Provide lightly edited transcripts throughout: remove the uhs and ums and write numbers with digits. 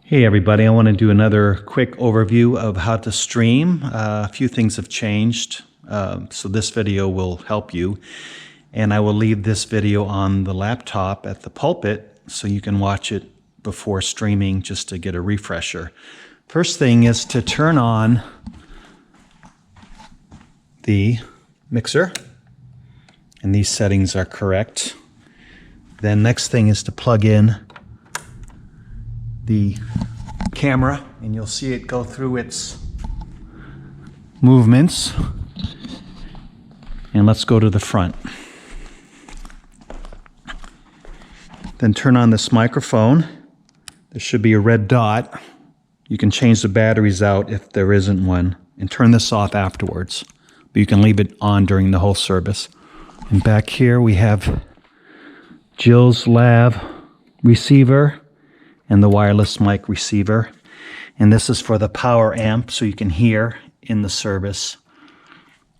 Hey everybody, I want to do another quick overview of how to stream. A few things have changed, so this video will help you. And I will leave this video on the laptop at the pulpit so you can watch it before streaming just to get a refresher. First thing is to turn on the mixer, and these settings are correct. Then next thing is to plug in the camera, and you'll see it go through its movements. And let's go to the front. Then turn on this microphone. There should be a red dot. You can change the batteries out if there isn't one, and turn this off afterwards. But you can leave it on during the whole service. And back here we have Jill's lav receiver and the wireless mic receiver. And this is for the power amp, so you can hear in the service.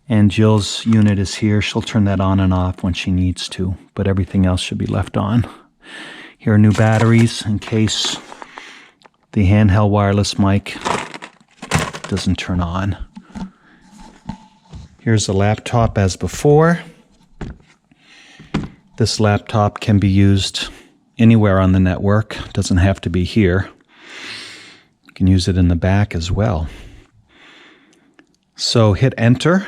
And Jill's unit is here. She'll turn that on and off when she needs to, but everything else should be left on. Here are new batteries in case the handheld wireless mic doesn't turn on. Here's the laptop as before. This laptop can be used anywhere on the network. It doesn't have to be here. You can use it in the back as well. So hit enter,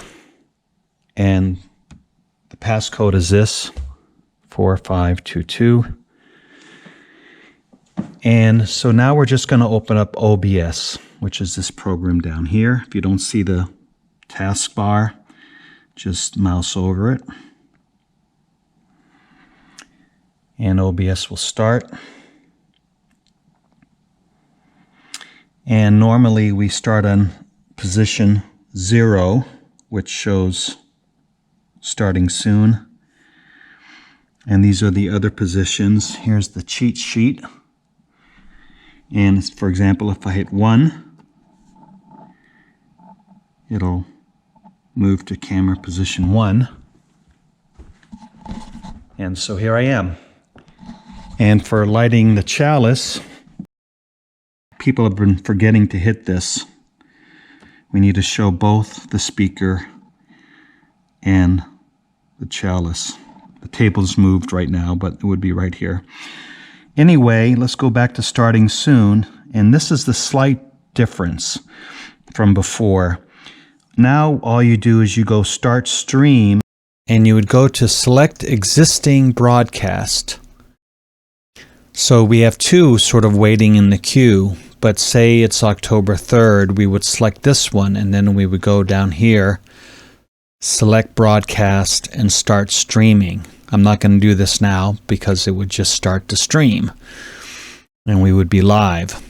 and the passcode is this, 4522. And so now we're just going to open up OBS, which is this program down here. If you don't see the taskbar, just mouse over it. And OBS will start. And normally we start on position 0, which shows starting soon. And these are the other positions. Here's the cheat sheet. And for example, if I hit 1, it'll move to camera position 1. And so here I am. And for lighting the chalice, people have been forgetting to hit this. We need to show both the speaker and the chalice. The table's moved right now, but it would be right here. Anyway, let's go back to starting soon. And this is the slight difference from before. Now all you do is you go start stream, and you would go to select existing broadcast. So we have two sort of waiting in the queue, but say it's October 3rd, we would select this one, and then we would go down here, select broadcast, and start streaming. I'm not going to do this now because it would just start to stream, and we would be live.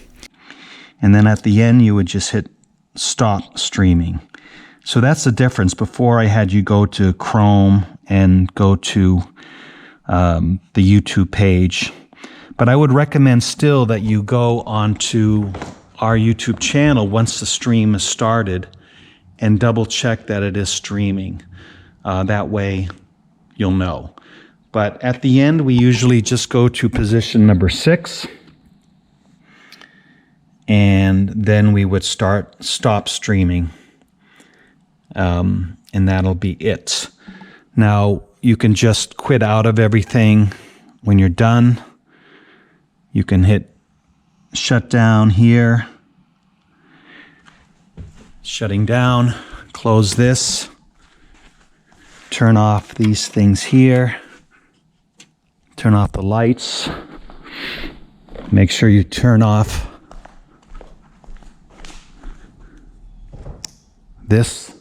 And then at the end, you would just hit stop streaming. So that's the difference. Before I had you go to Chrome and go to the YouTube page. But I would recommend still that you go onto our YouTube channel once the stream is started and double check that it is streaming. That way you'll know. But at the end, we usually just go to position number 6. And then we would stop streaming. And that'll be it. Now, you can just quit out of everything when you're done. You can hit shut down here, shutting down, close this, turn off these things here, turn off the lights, make sure you turn off this,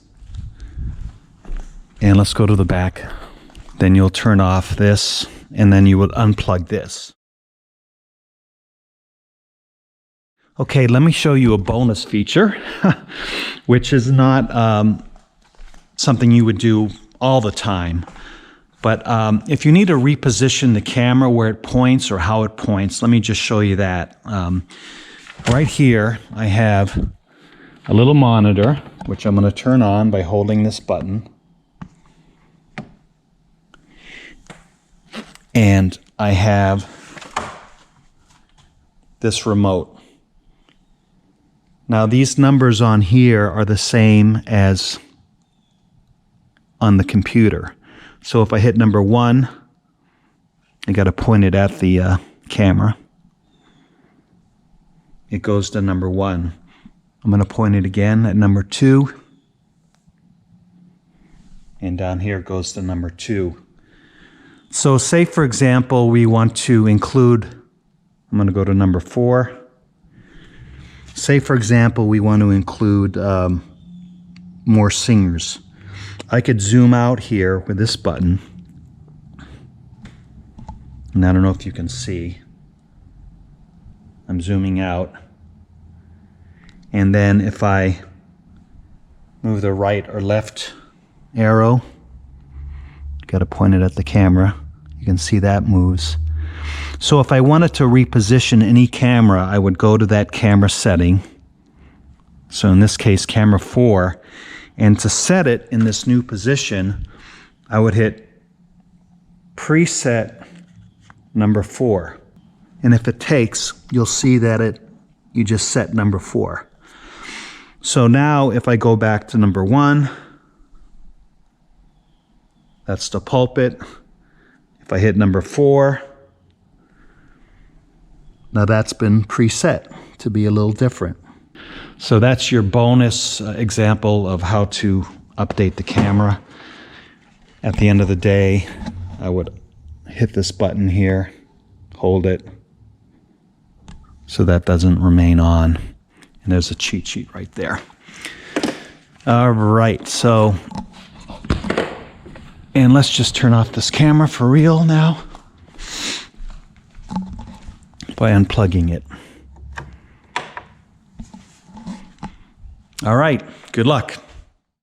and let's go to the back. Then you'll turn off this, and then you would unplug this. Okay, let me show you a bonus feature, which is not something you would do all the time. But if you need to reposition the camera where it points or how it points, let me just show you that. Right here, I have a little monitor, which I'm going to turn on by holding this button. And I have this remote. Now these numbers on here are the same as on the computer. So if I hit number 1, I got to point it at the camera. It goes to number 1. I'm going to point it again at number 2. And down here goes to number 2. So say, for example, we want to include, I'm going to go to number 4. Say, for example, we want to include more singers. I could zoom out here with this button. And I don't know if you can see. I'm zooming out. And then if I move the right or left arrow, got to point it at the camera, you can see that moves. So if I wanted to reposition any camera, I would go to that camera setting. So in this case, camera 4. And to set it in this new position, I would hit preset number 4. And if it takes, you'll see that you just set number 4. So now if I go back to number 1, that's the pulpit. If I hit number 4, now that's been preset to be a little different. So that's your bonus example of how to update the camera. At the end of the day, I would hit this button here, hold it, so that doesn't remain on. And there's a cheat sheet right there. All right, so, and let's just turn off this camera for real now by unplugging it. All right, good luck.